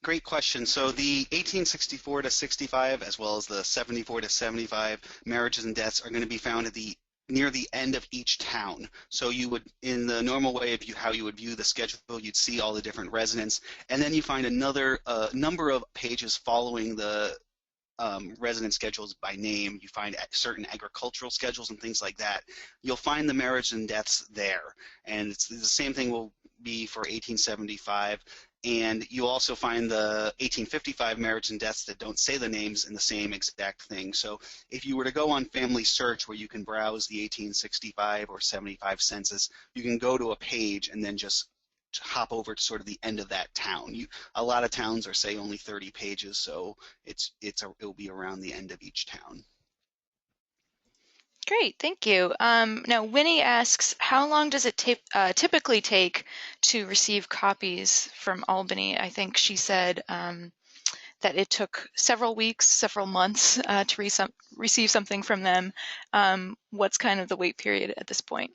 Great question. So the 1864 to 65, as well as the 74 to 75 marriages and deaths are going to be found at near the end of each town. So you would, in the normal way of how you would view the schedule, you'd see all the different residents, and then you find another number of pages following the resident schedules by name. You find certain agricultural schedules and things like that. You'll find the marriage and deaths there, and it's the same thing will be for 1875. And you also find the 1855 marriage and deaths that don't say the names in the same exact thing. So if you were to go on Family Search, where you can browse the 1865 or 75 census, you can go to a page and then just hop over to sort of the end of that town. A lot of towns are, say, only 30 pages, so it'll be around the end of each town. Great, thank you. Now, Winnie asks, how long does it typically take to receive copies from Albany? I think she said that it took several weeks, several months to receive something from them. What's kind of the wait period at this point?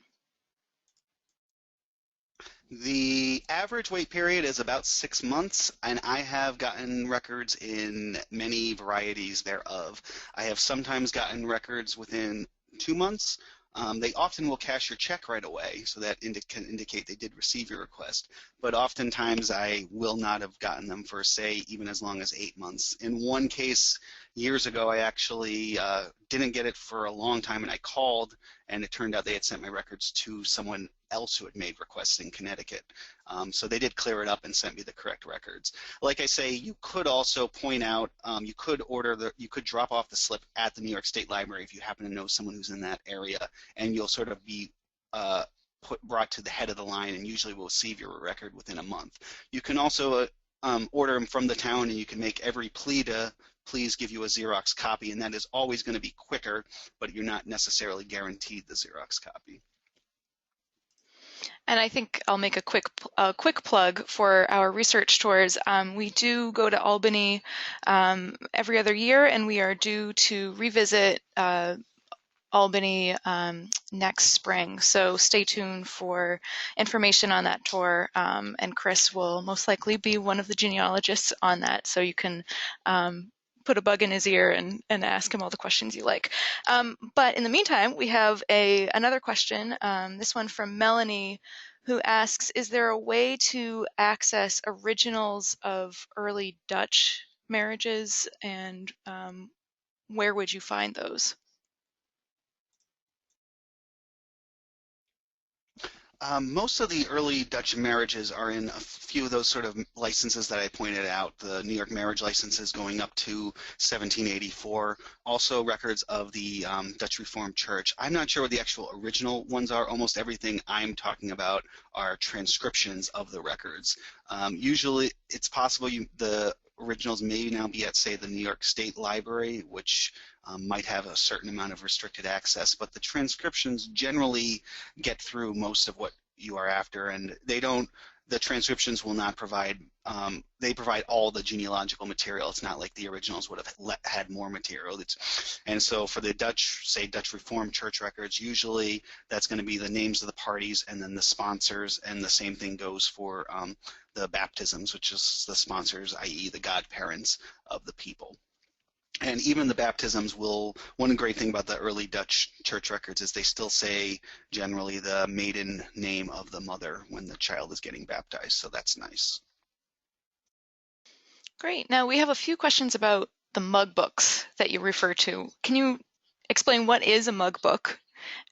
The average wait period is about 6 months, and I have gotten records in many varieties thereof. I have sometimes gotten records within 2 months. They often will cash your check right away, so that can indicate they did receive your request. But oftentimes I will not have gotten them for, say, even as long as 8 months. In one case, years ago, I actually didn't get it for a long time, and I called, and it turned out they had sent my records to someone else who had made requests in Connecticut. So they did clear it up and sent me the correct records. Like I say, you could also point out, you could drop off the slip at the New York State Library if you happen to know someone who's in that area, and you'll sort of be brought to the head of the line, and usually will receive your record within a month. You can also order them from the town, and you can make every plea to please give you a Xerox copy, and that is always going to be quicker, but you're not necessarily guaranteed the Xerox copy. And I think I'll make a quick plug for our research tours. We do go to Albany every other year, and we are due to revisit Albany next spring. So stay tuned for information on that tour, and Chris will most likely be one of the genealogists on that, so you can put a bug in his ear and ask him all the questions you like. But in the meantime, we have another question, this one from Melanie, who asks, is there a way to access originals of early Dutch marriages, and where would you find those? Most of the early Dutch marriages are in a few of those sort of licenses that I pointed out, the New York marriage licenses going up to 1784, also records of the Dutch Reformed Church. I'm not sure what the actual original ones are. Almost everything I'm talking about are transcriptions of the records. Usually, it's possible the originals may now be at, say, the New York State Library, which might have a certain amount of restricted access, but the transcriptions generally get through most of what you are after, and the transcriptions will not provide, they provide all the genealogical material. It's not like the originals would have had more material. And so for the Dutch, say Dutch Reformed Church records, usually that's going to be the names of the parties and then the sponsors, and the same thing goes for the baptisms, which is the sponsors, i.e. the godparents of the people. And even the baptisms one great thing about the early Dutch church records is they still say generally the maiden name of the mother when the child is getting baptized, so that's nice. Great. Now we have a few questions about the mug books that you refer to. Can you explain what is a mug book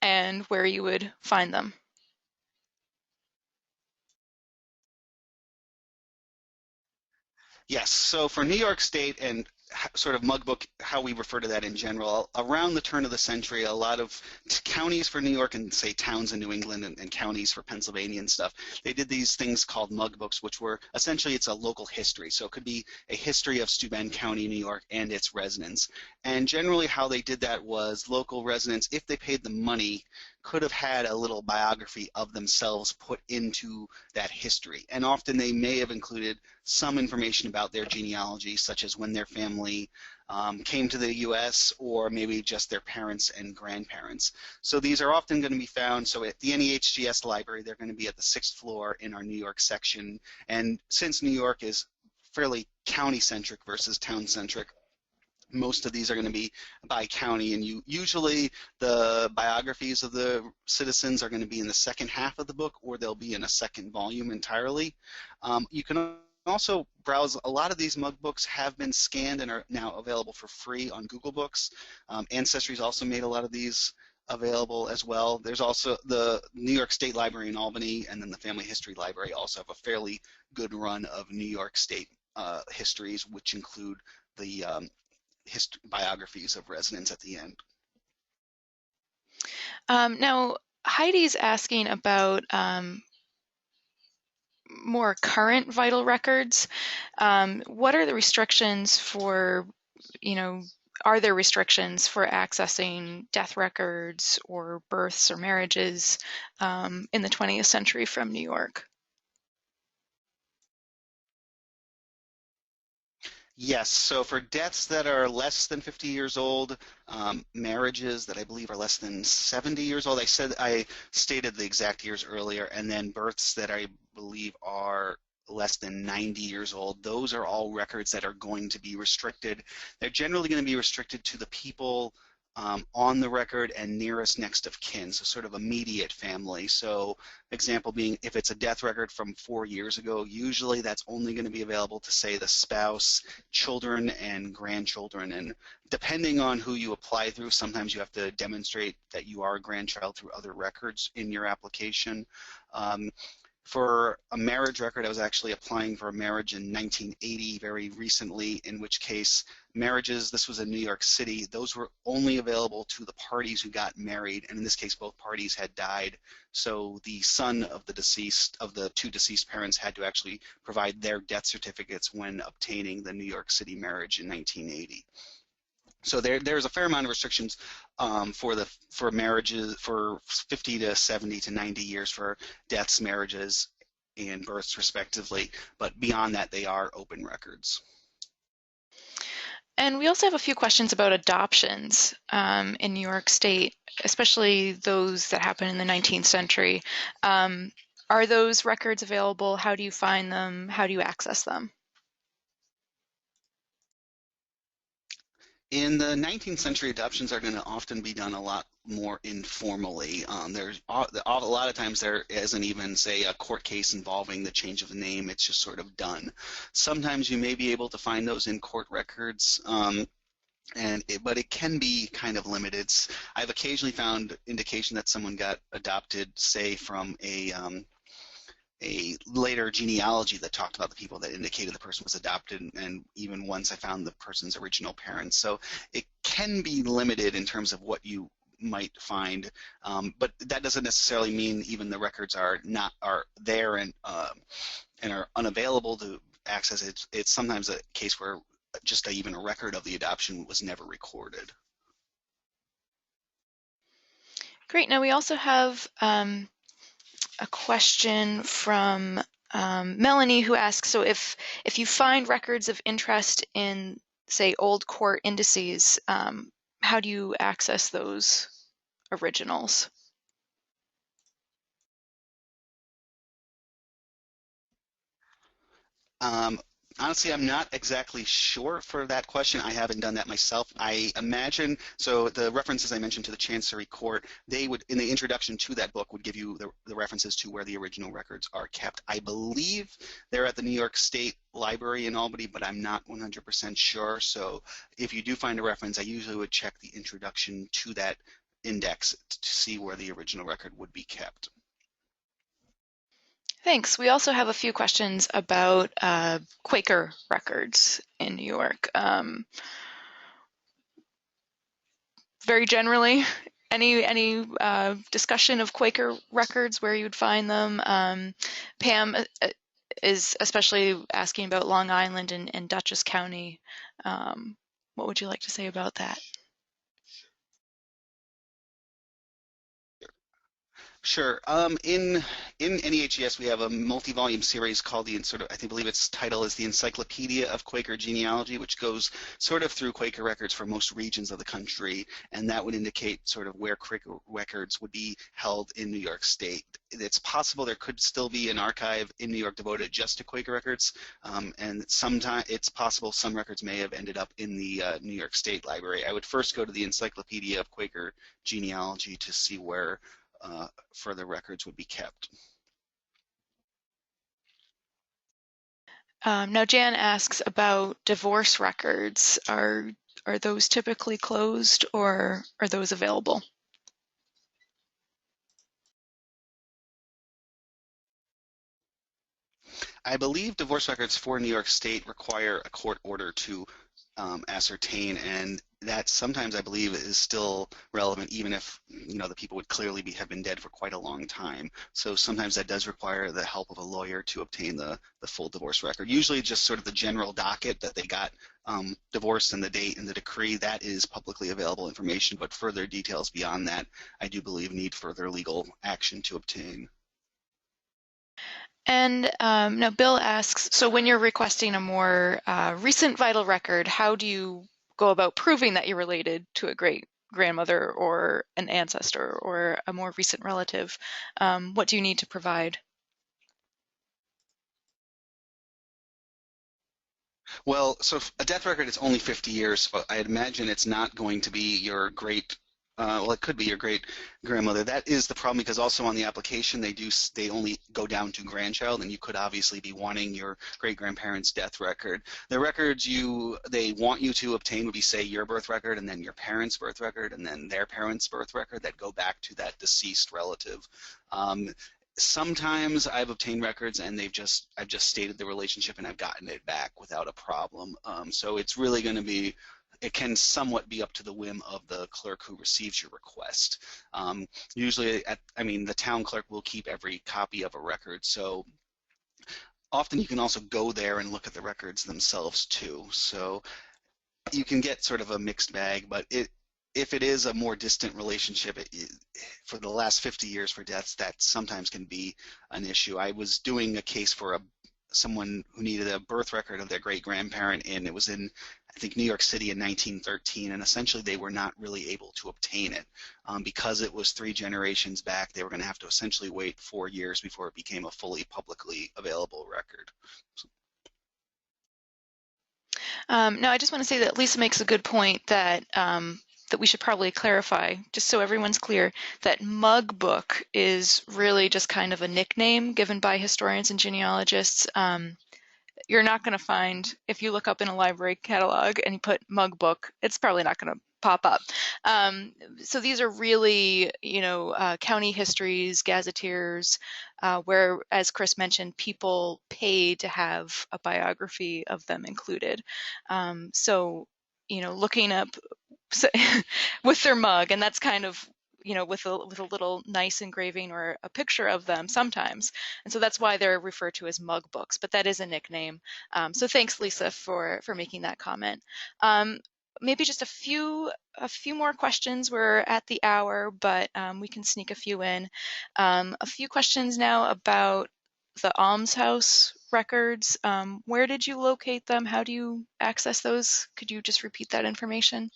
and where you would find them? Yes, so for New York State and sort of mug book, how we refer to that in general, around the turn of the century, a lot of counties for New York and say towns in New England and counties for Pennsylvania and stuff, they did these things called mug books, which were essentially it's a local history. So it could be a history of Steuben County, New York, and its residents. And generally how they did that was local residents, if they paid the money, could have had a little biography of themselves put into that history. And often they may have included some information about their genealogy, such as when their family came to the U.S. or maybe just their parents and grandparents. So these are often going to be found. So at the NEHGS library, they're going to be at the 6th floor in our New York section. And since New York is fairly county-centric versus town-centric, most of these are going to be by county, and usually the biographies of the citizens are going to be in the second half of the book, or they'll be in a second volume entirely. You can also browse. A lot of these mug books have been scanned and are now available for free on Google Books. Ancestry's also made a lot of these available as well. There's also the New York State Library in Albany, and then the Family History Library also have a fairly good run of New York State histories, which include the biographies of residents at the end. Now, Heidi's asking about more current vital records. What are the restrictions for, are there restrictions for accessing death records or births or marriages in the 20th century from New York? Yes, so for deaths that are less than 50 years old, marriages that I believe are less than 70 years old, I stated the exact years earlier, and then births that I believe are less than 90 years old, those are all records that are going to be restricted. They're generally going to be restricted to the people on the record and nearest next of kin, so sort of immediate family. So example being, if it's a death record from 4 years ago, usually that's only going to be available to, say, the spouse, children, and grandchildren. And depending on who you apply through, sometimes you have to demonstrate that you are a grandchild through other records in your application. For a marriage record, I was actually applying for a marriage in 1980 very recently, in which case marriages, this was in New York City, those were only available to the parties who got married, and in this case both parties had died, so the son of the deceased, of the two deceased parents, had to actually provide their death certificates when obtaining the New York City marriage in 1980. So there's a fair amount of restrictions for marriages for 50 to 70 to 90 years for deaths, marriages, and births respectively. But beyond that, they are open records. And we also have a few questions about adoptions in New York State, especially those that happened in the 19th century. Are those records available? How do you find them? How do you access them? In the 19th century, adoptions are going to often be done a lot more informally. There's a lot of times there isn't even, say, a court case involving the change of the name. It's just sort of done. Sometimes you may be able to find those in court records. But it can be kind of limited. I've occasionally found indication that someone got adopted, say from a later genealogy that talked about the people that indicated the person was adopted, and even once I found the person's original parents. So it can be limited in terms of what you might find, but that doesn't necessarily mean even the records are there and are unavailable to access. It's sometimes a case where just even a record of the adoption was never recorded. Great. Now we also have a question from Melanie, who asks, so if you find records of interest in, say, old court indices, how do you access those originals? Um, Honestly, I'm not exactly sure for that question. I haven't done that myself. I imagine, so the references I mentioned to the Chancery Court, they would, in the introduction to that book, would give you the references to where the original records are kept. I believe they're at the New York State Library in Albany, but I'm not 100% sure. So if you do find a reference, I usually would check the introduction to that index to see where the original record would be kept. Thanks. We also have a few questions about Quaker records in New York. Very generally, any discussion of Quaker records, where you would find them? Pam is especially asking about Long Island and Dutchess County. What would you like to say about that? Sure. In NEHGS, we have a multi-volume series called I believe its title is the Encyclopedia of Quaker Genealogy, which goes sort of through Quaker records for most regions of the country, and that would indicate sort of where Quaker records would be held in New York State. It's possible there could still be an archive in New York devoted just to Quaker records, and sometimes it's possible some records may have ended up in the New York State Library. I would first go to the Encyclopedia of Quaker Genealogy to see where further records would be kept. Now Jan asks about divorce records. Are those typically closed, or are those available? I believe divorce records for New York State require a court order to ascertain, and that sometimes I believe is still relevant, even if the people would clearly have been dead for quite a long time. So sometimes that does require the help of a lawyer to obtain the full divorce record. Usually, just sort of the general docket that they got divorced and the date and the decree, that is publicly available information. But further details beyond that, I do believe need further legal action to obtain. And now Bill asks, so when you're requesting a more recent vital record, how do you go about proving that you're related to a great grandmother or an ancestor or a more recent relative? What do you need to provide? Well, so a death record is only 50 years, so I imagine it's not going to be your great, well, it could be your great grandmother. That is the problem, because also on the application they only go down to grandchild, and you could obviously be wanting your great grandparents' death record. The records they want you to obtain would be, say, your birth record, and then your parents' birth record, and then their parents' birth record that go back to that deceased relative. Sometimes I've obtained records and I've just stated the relationship and I've gotten it back without a problem. So it's really going to be, it can somewhat be up to the whim of the clerk who receives your request. Usually, the town clerk will keep every copy of a record, so often you can also go there and look at the records themselves too. So you can get sort of a mixed bag, but if it is a more distant relationship, for the last 50 years for deaths, that sometimes can be an issue. I was doing a case for someone who needed a birth record of their great-grandparent, and it was in, I think, New York City in 1913, and essentially they were not really able to obtain it. Because it was 3 generations back, they were going to have to essentially wait 4 years before it became a fully publicly available record. So, Now, I just want to say that Lisa makes a good point that that we should probably clarify, just so everyone's clear, that mug book is really just kind of a nickname given by historians and genealogists. you're not going to find, if you look up in a library catalog and you put mug book, it's probably not going to pop up. So these are really, county histories, gazetteers, where, as Chris mentioned, people pay to have a biography of them included. So, looking up with their mug, and that's kind of with a little nice engraving or a picture of them sometimes, and so that's why they're referred to as mug books. But that is a nickname. So thanks, Lisa, for making that comment. Maybe just a few more questions. We're at the hour, but we can sneak a few in. A few questions now about the almshouse records. Where did you locate them? How do you access those? Could you just repeat that information?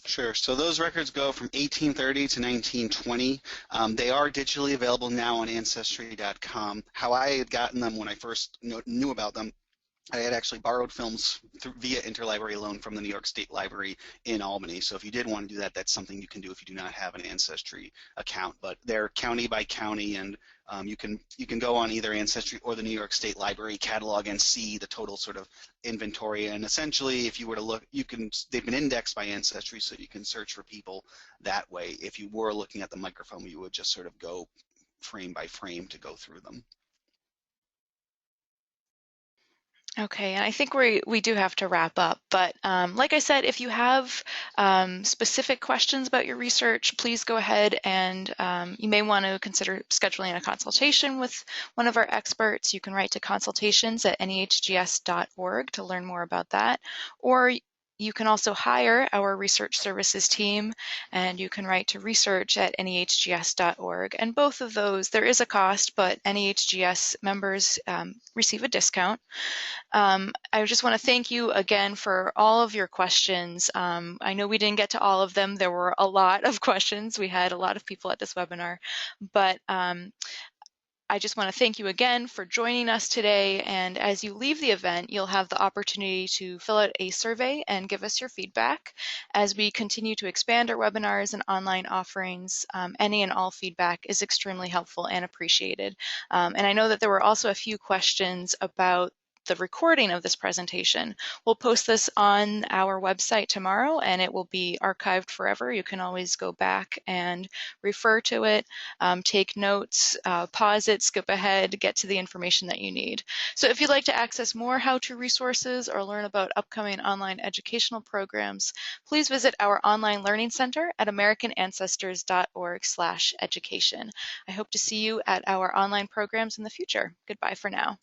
Sure. So those records go from 1830 to 1920. They are digitally available now on Ancestry.com. How I had gotten them when I first knew about them, I had actually borrowed films via interlibrary loan from the New York State Library in Albany. So if you did want to do that, that's something you can do if you do not have an Ancestry account. But they're county by county, and you can go on either Ancestry or the New York State Library catalog and see the total sort of inventory. And essentially, if you were to look, they've been indexed by Ancestry, so you can search for people that way. If you were looking at the microfilm, you would just sort of go frame by frame to go through them. Okay, and I think we do have to wrap up, but like I said, if you have specific questions about your research, please go ahead and you may want to consider scheduling a consultation with one of our experts. You can write to consultations@nehgs.org to learn more about that, or you can also hire our research services team, and you can write to research@nehgs.org. And both of those, there is a cost, but NEHGS members receive a discount. I just want to thank you again for all of your questions. I know we didn't get to all of them. There were a lot of questions. We had a lot of people at this webinar, but I just want to thank you again for joining us today. And as you leave the event, you'll have the opportunity to fill out a survey and give us your feedback. As we continue to expand our webinars and online offerings, any and all feedback is extremely helpful and appreciated. And I know that there were also a few questions about the recording of this presentation. We'll post this on our website tomorrow, and it will be archived forever. You can always go back and refer to it, take notes, pause it, skip ahead, get to the information that you need. So if you'd like to access more how-to resources or learn about upcoming online educational programs, please visit our online learning center at americanancestors.org/education. I hope to see you at our online programs in the future. Goodbye for now.